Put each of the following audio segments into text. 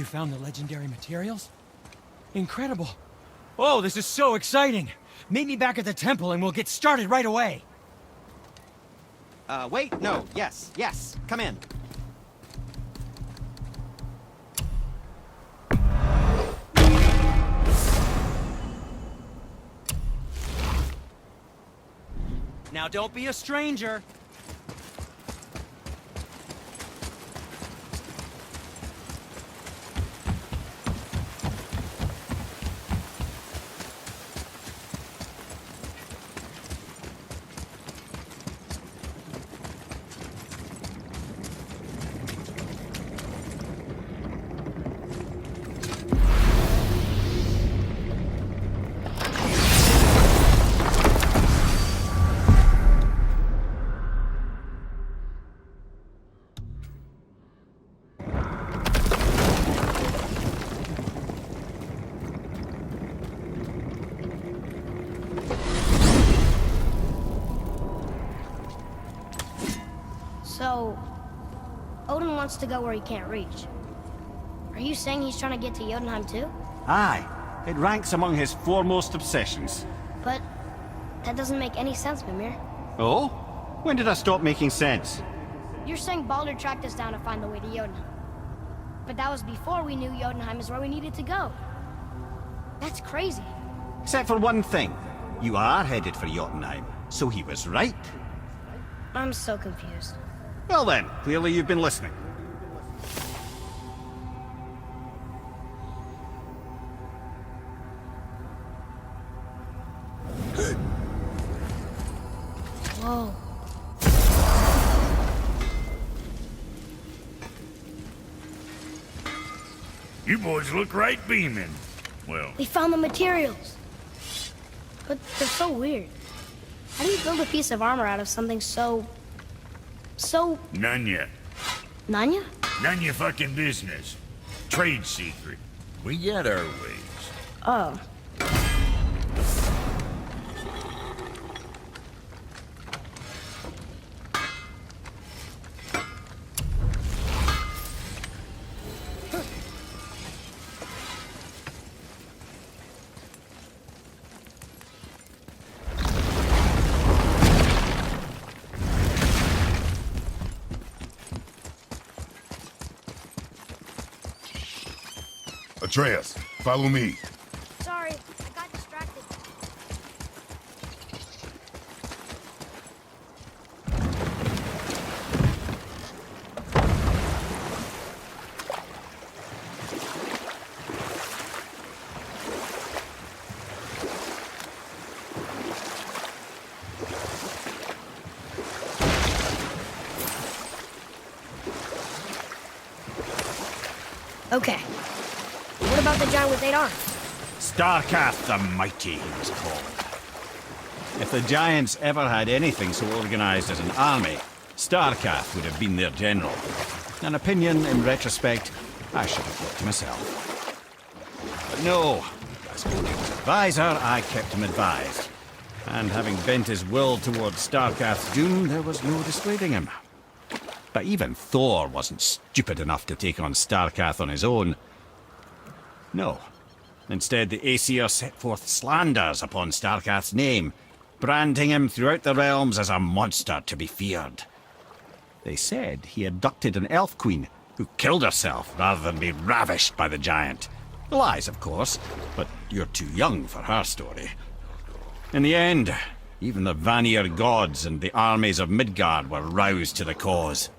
You found the legendary materials? Incredible. Oh, this is so exciting! Meet me back at the temple and we'll get started right away. Wait, no, yes, come in. Now don't be a stranger. So, Odin wants to go where he can't reach. Are you saying he's trying to get to Jotunheim too? Aye, it ranks among his foremost obsessions. But that doesn't make any sense, Mimir. Oh? When did I stop making sense? You're saying Baldur tracked us down to find the way to Jotunheim. But that was before we knew Jotunheim is where we needed to go. That's crazy. Except for one thing. You are headed for Jotunheim, so he was right. I'm so confused. Well then, clearly you've been listening. Whoa. You boys look right beaming. Well, We found the materials. But they're so weird. How do you build a piece of armor out of something so none yet. Nanya? None your fucking business. Trade secret. We got our ways. Oh. Atreus, follow me. Sorry, I got distracted. Okay. What about the giant with 8 arms? Starkath the Mighty, he was called. If the Giants ever had anything so organized as an army, Starkath would have been their general. An opinion, in retrospect, I should have looked to myself. But no, as Odin's advisor, I kept him advised. And having bent his will towards Starkath's doom, there was no dissuading him. But even Thor wasn't stupid enough to take on Starkath on his own. No. Instead, the Aesir set forth slanders upon Starkath's name, branding him throughout the realms as a monster to be feared. They said he abducted an elf queen who killed herself rather than be ravished by the giant. Lies, of course, but you're too young for her story. In the end, even the Vanir gods and the armies of Midgard were roused to the cause.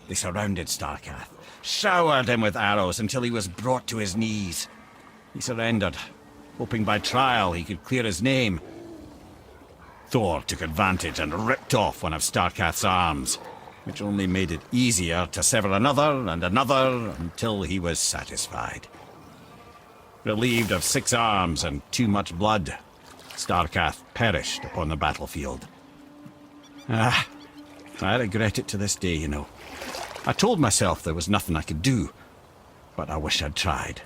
They surrounded Starkath, showered him with arrows until he was brought to his knees. He surrendered, hoping by trial he could clear his name. Thor took advantage and ripped off one of Starkath's arms, which only made it easier to sever another and another until he was satisfied. Relieved of 6 arms and too much blood, Starkath perished upon the battlefield. I regret it to this day, you know. I told myself there was nothing I could do, but I wish I'd tried.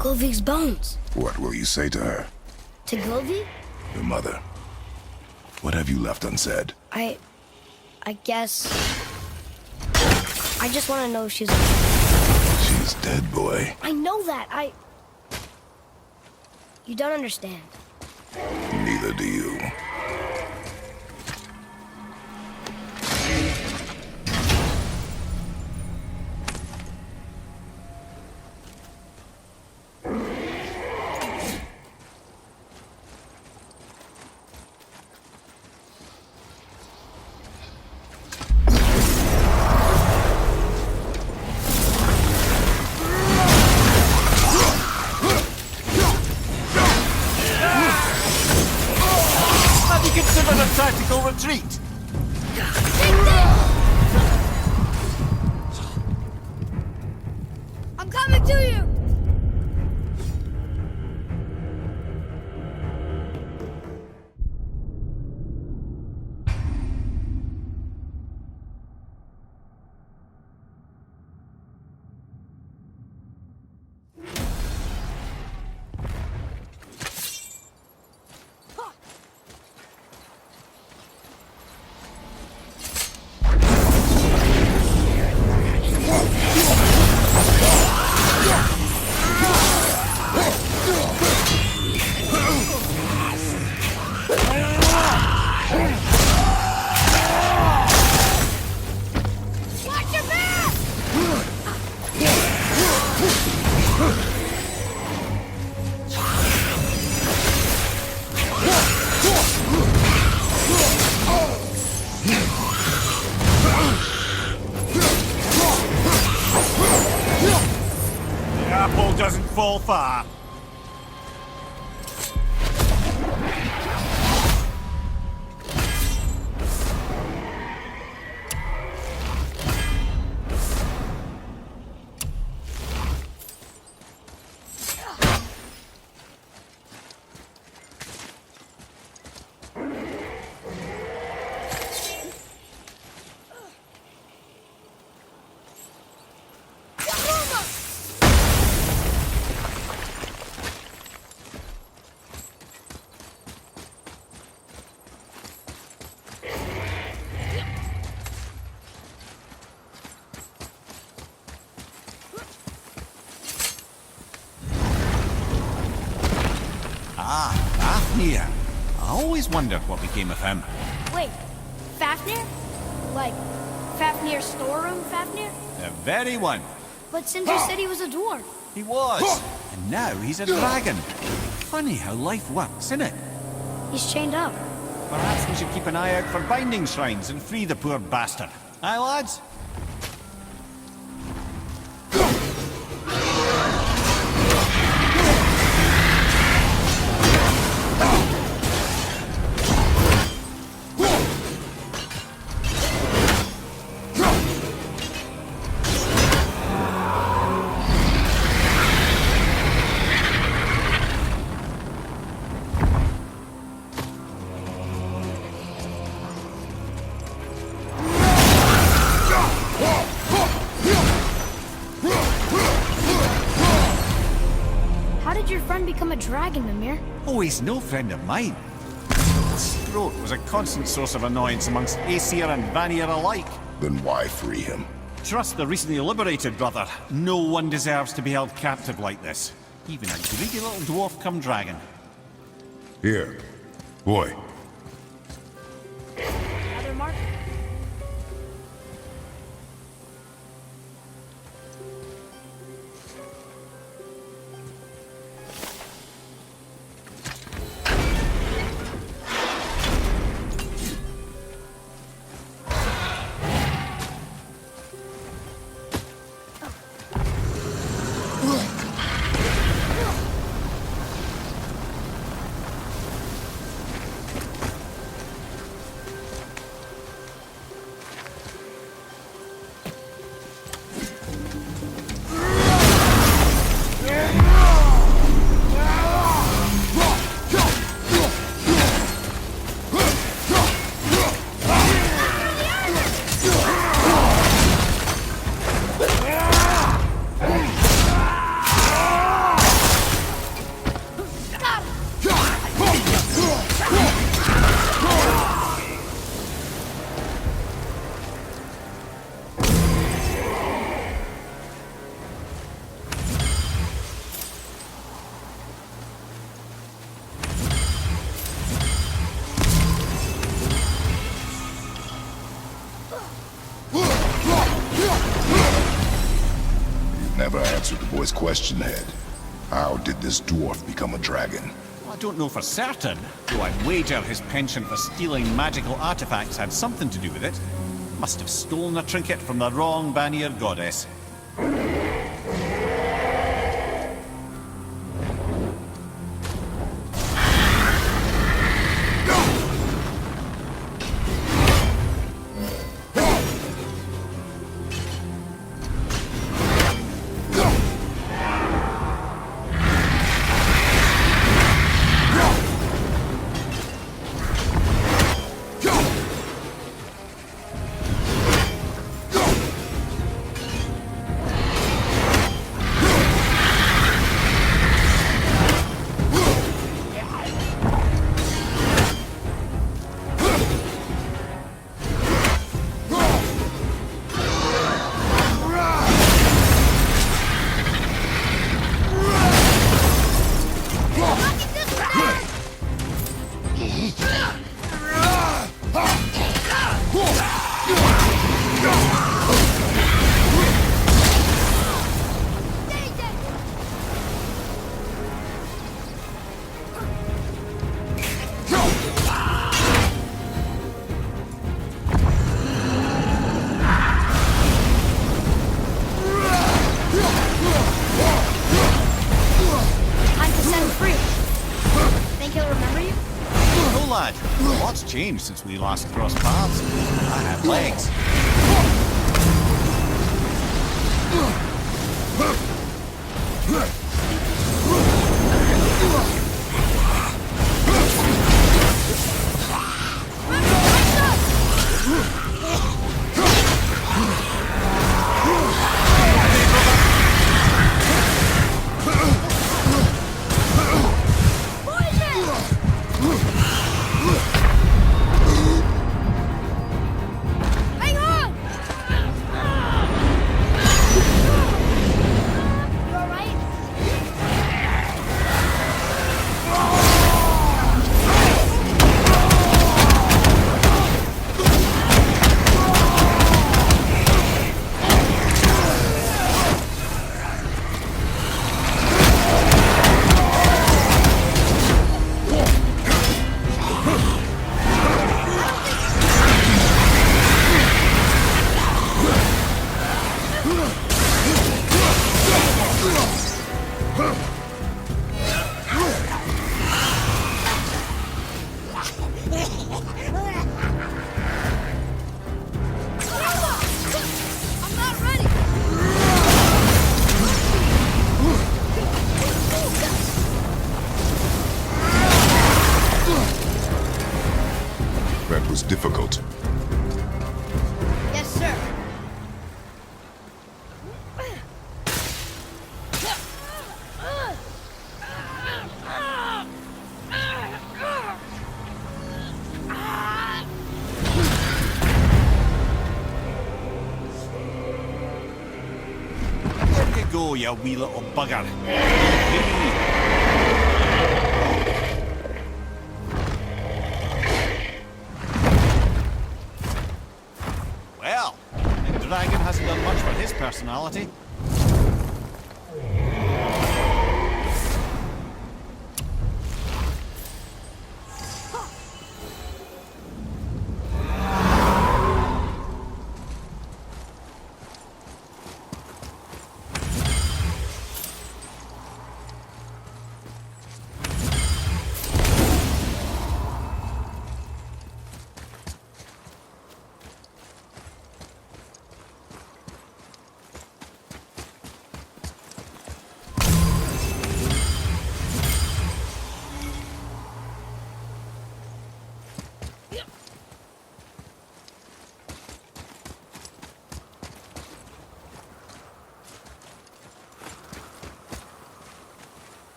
Golvik's bones. What will you say to her? To Golvik? Your mother. What have you left unsaid? I guess... I just want to know if she's... She's dead, boy. I know that, You don't understand. Neither do you. Have you considered a tactical retreat? I'm coming to you! Watch your back! The apple doesn't fall far. Fafnir. I always wondered what became of him. Wait, Fafnir? Like, Fafnir's storeroom Fafnir? The very one. But Sindri said he was a dwarf. He was. And now he's a dragon. Funny how life works, isn't it? He's chained up. Perhaps we should keep an eye out for binding shrines and free the poor bastard. Aye, lads? How did your friend become a dragon, Mimir? Oh, he's no friend of mine. His throat was a constant source of annoyance amongst Aesir and Vanir alike. Then why free him? Trust the recently liberated, brother. No one deserves to be held captive like this. Even a greedy little dwarf come dragon. Here. Boy. Another mark? voice questioned Head. How did this dwarf become a dragon? I don't know for certain, though I'd wager his penchant for stealing magical artifacts had something to do with it. Must have stolen a trinket from the wrong Vanir goddess. Time to set him free. Think he'll remember you? No, lad. A lot's changed since we last crossed paths. I have legs. Hang on! You alright? I'm not ready! That was difficult. Yes, sir. There you go, you wee little bugger. Well, the dragon hasn't done much for his personality.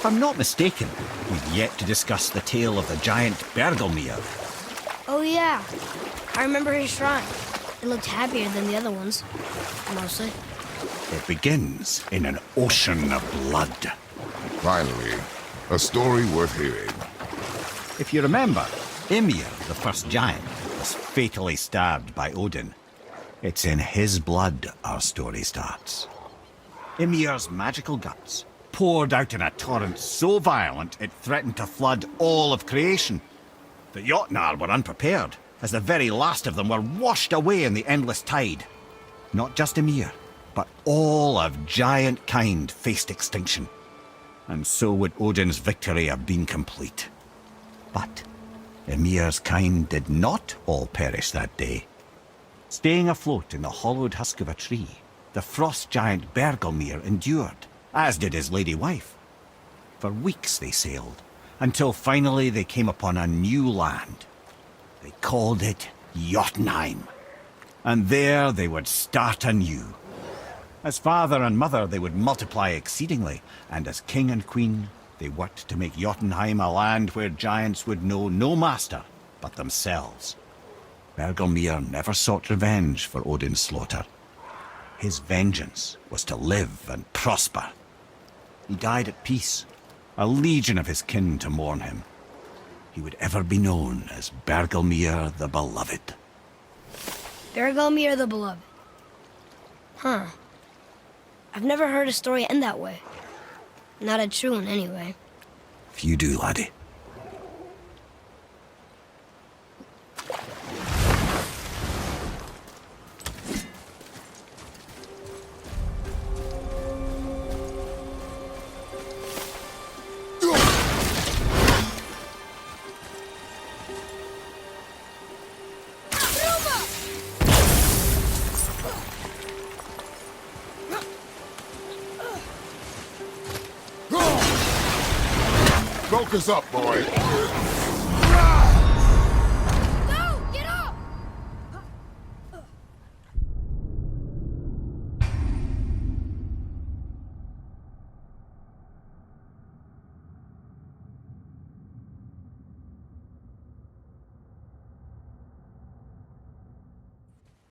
If I'm not mistaken, we've yet to discuss the tale of the giant Bergelmir. Oh yeah, I remember his shrine. It looked happier than the other ones, mostly. It begins in an ocean of blood. Finally, a story worth hearing. If you remember, Ymir, the first giant, was fatally stabbed by Odin. It's in his blood our story starts. Ymir's magical guts poured out in a torrent so violent it threatened to flood all of creation. The Jotnar were unprepared, as the very last of them were washed away in the endless tide. Not just Ymir, but all of giant kind faced extinction. And so would Odin's victory have been complete. But Ymir's kind did not all perish that day. Staying afloat in the hollowed husk of a tree, the frost giant Bergelmir endured, as did his lady wife. For weeks they sailed, until finally they came upon a new land. They called it Jotunheim. And there they would start anew. As father and mother they would multiply exceedingly, and as king and queen they worked to make Jotunheim a land where giants would know no master but themselves. Bergelmir never sought revenge for Odin's slaughter. His vengeance was to live and prosper. He died at peace, a legion of his kin to mourn him. He would ever be known as Bergelmir the Beloved. Bergelmir the Beloved. Huh. I've never heard a story end that way. Not a true one, anyway. Few do, laddie. Focus up, boy.